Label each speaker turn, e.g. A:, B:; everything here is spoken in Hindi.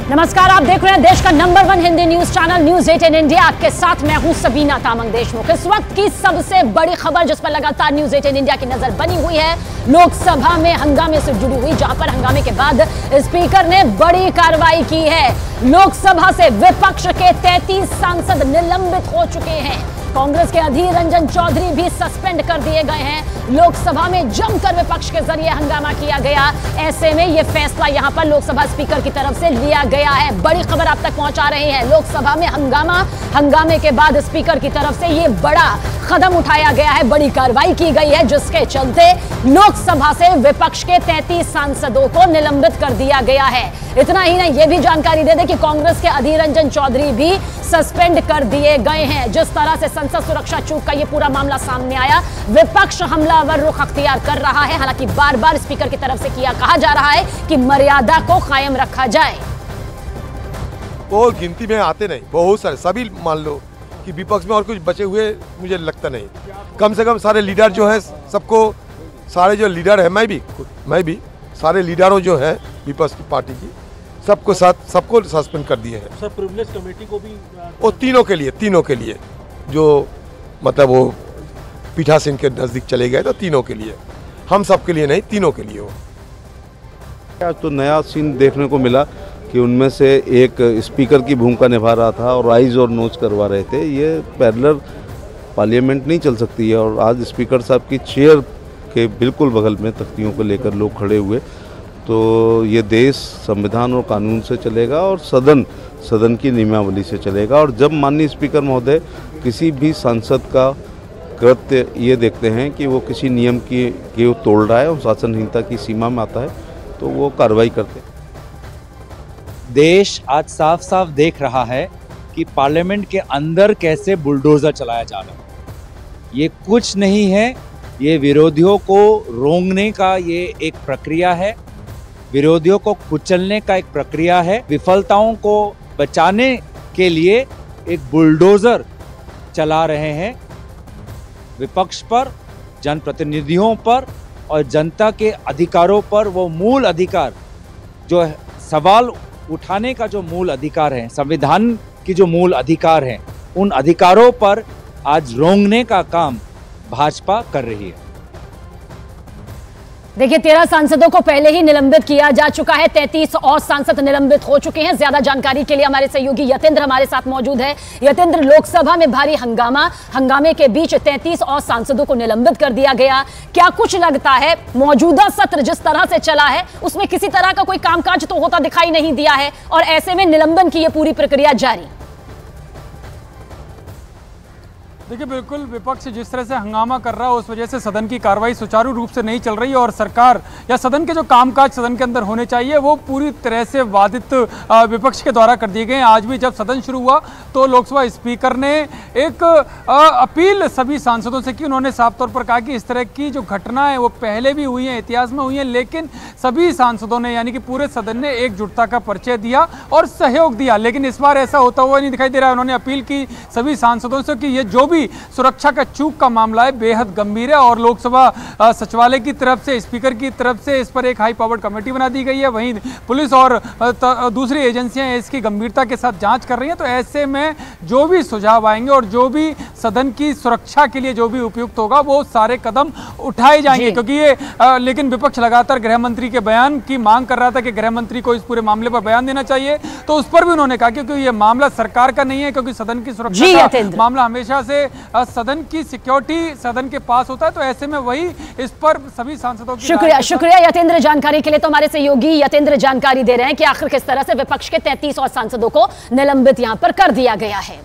A: नमस्कार, आप देख रहे हैं देश का number 1 Hindi news channel news 18 India. आपके साथ मैं हूं सबीना तामंग देशमुख। इस वक्त की सबसे बड़ी खबर जिस पर लगातार न्यूज 18 इंडिया की नजर बनी हुई है, लोकसभा में हंगामे से जुड़ी हुई, जहां पर हंगामे के बाद स्पीकर ने बड़ी कार्रवाई की है। लोकसभा से विपक्ष के 33 सांसद निलंबित हो चुके हैं। कांग्रेस के अधीर रंजन चौधरी भी सस्पेंड कर दिए गए हैं। लोकसभा में जमकर विपक्ष के जरिए हंगामा किया गया। ऐसे में यह फैसला यहां पर लोकसभा स्पीकर की तरफ से लिया गया है। बड़ी खबर आप तक पहुंचा रहे हैं। लोकसभा में हंगामे के बाद स्पीकर की तरफ से यह बड़ा कदम उठाया गया है, बड़ी कार्रवाई की गई है, जिसके चलते लोकसभा से विपक्ष के 33 सांसदों को निलंबित कर दिया गया है। इतना ही नहीं, यह भी जानकारी दे दें कि कांग्रेस के अधीर रंजन चौधरी भी सस्पेंड कर दिए गए हैं। जिस तरह से संसद सुरक्षा चूक का यह पूरा मामला सामने आया, विपक्ष हमलावर रुख अख्तियार कर रहा है। हालांकि बार बार स्पीकर की तरफ से कहा जा रहा है कि मर्यादा को कायम रखा जाए।
B: वो गिनती में आते नहीं, बहुत सारे, सभी मान लो कि विपक्ष में और कुछ बचे हुए मुझे लगता नहीं। कम से कम सारे लीडर जो है, सबको, सारे जो लीडर है, मैं भी सारे लीडरों जो है विपक्ष की पार्टी की, सबको सस्पेंड कर दिए हैं।
C: सर, प्रिविलेज कमेटी को भी
B: वो तीनों के लिए जो मतलब वो पीठासीन के नजदीक चले गए, तो तीनों के लिए, हम सब के लिए नहीं, तीनों के लिए।
D: आज तो नया सीन देखने को मिला कि उनमें से एक स्पीकर की भूमिका निभा रहा था और आइज और नोज करवा रहे थे। ये पैरेलल पार्लियामेंट नहीं चल सकती है। और आज स्पीकर साहब की चेयर के बिल्कुल बगल में तख्तियों को लेकर लोग खड़े हुए, तो ये देश संविधान और कानून से चलेगा और सदन की नियमावली से चलेगा। और जब माननीय स्पीकर महोदय किसी भी सांसद का कृत्य ये देखते हैं कि वो किसी नियम की तोड़ रहा है और शासनहीनता की सीमा में आता है, तो वो कार्रवाई करते हैं।
E: देश आज साफ साफ देख रहा है कि पार्लियामेंट के अंदर कैसे बुलडोजर चलाया जा रहा है। ये कुछ नहीं है, ये विरोधियों को रोंगने का ये एक प्रक्रिया है, विरोधियों को कुचलने का एक प्रक्रिया है। विफलताओं को बचाने के लिए एक बुलडोजर चला रहे हैं विपक्ष पर, जनप्रतिनिधियों पर और जनता के अधिकारों पर। वो मूल अधिकार जो सवाल उठाने का जो मूल अधिकार है, संविधान की जो मूल अधिकार है, उन अधिकारों पर आज रोंगने का काम भाजपा कर रही है।
A: देखिए, 13 सांसदों को पहले ही निलंबित किया जा चुका है। 33 और सांसद निलंबित हो चुके हैं। ज्यादा जानकारी के लिए हमारे सहयोगी यतेंद्र हमारे साथ मौजूद है। यतेंद्र, लोकसभा में भारी हंगामे के बीच 33 और सांसदों को निलंबित कर दिया गया। क्या कुछ लगता है मौजूदा सत्र जिस तरह से चला है उसमें किसी तरह का कोई कामकाज तो होता दिखाई नहीं दिया है, और ऐसे में निलंबन की यह पूरी प्रक्रिया जारी?
C: देखिए, बिल्कुल विपक्ष जिस तरह से हंगामा कर रहा है उस वजह से सदन की कार्रवाई सुचारू रूप से नहीं चल रही है, और सरकार या सदन के जो कामकाज सदन के अंदर होने चाहिए वो पूरी तरह से बाधित विपक्ष के द्वारा कर दिए गए हैं। आज भी जब सदन शुरू हुआ तो लोकसभा स्पीकर ने एक अपील सभी सांसदों से की। उन्होंने साफ तौर पर कहा कि इस तरह की जो घटनाएं वो पहले भी हुई हैं, इतिहास में हुई हैं, लेकिन सभी सांसदों ने, यानी कि पूरे सदन ने एकजुटता का परिचय दिया और सहयोग दिया। लेकिन इस बार ऐसा होता हुआ नहीं दिखाई दे रहा है। उन्होंने अपील की सभी सांसदों से कि ये जो सुरक्षा का चूक का मामला है बेहद गंभीर है, और लोकसभा सचिवालय की तरफ से, स्पीकर की तरफ से इस पर एक हाई पावर्ड कमेटी बना दी गई है। वहीं पुलिस और दूसरी एजेंसियां इसकी गंभीरता के साथ जांच कर रही हैं। तो ऐसे में जो भी सुझाव आएंगे और जो भी सदन की सुरक्षा के लिए जो भी उपयुक्त होगा वो सारे कदम उठाए जाएंगे, क्योंकि ये लेकिन विपक्ष लगातार गृह मंत्री के बयान की मांग कर रहा था कि गृह मंत्री को इस पूरे मामले पर बयान देना चाहिए। तो उस पर भी उन्होंने कहा क्योंकि ये मामला सरकार का नहीं है, क्योंकि सदन की सुरक्षा का मामला हमेशा से सदन की सिक्योरिटी सदन के पास होता है। तो ऐसे में वही इस पर सभी सांसदों की
A: शुक्रिया यतेंद्र जानकारी के लिए। तो हमारे सहयोगी यतेंद्र जानकारी दे रहे हैं कि आखिर किस तरह से विपक्ष के 33 और सांसदों को निलंबित यहां पर कर दिया गया है।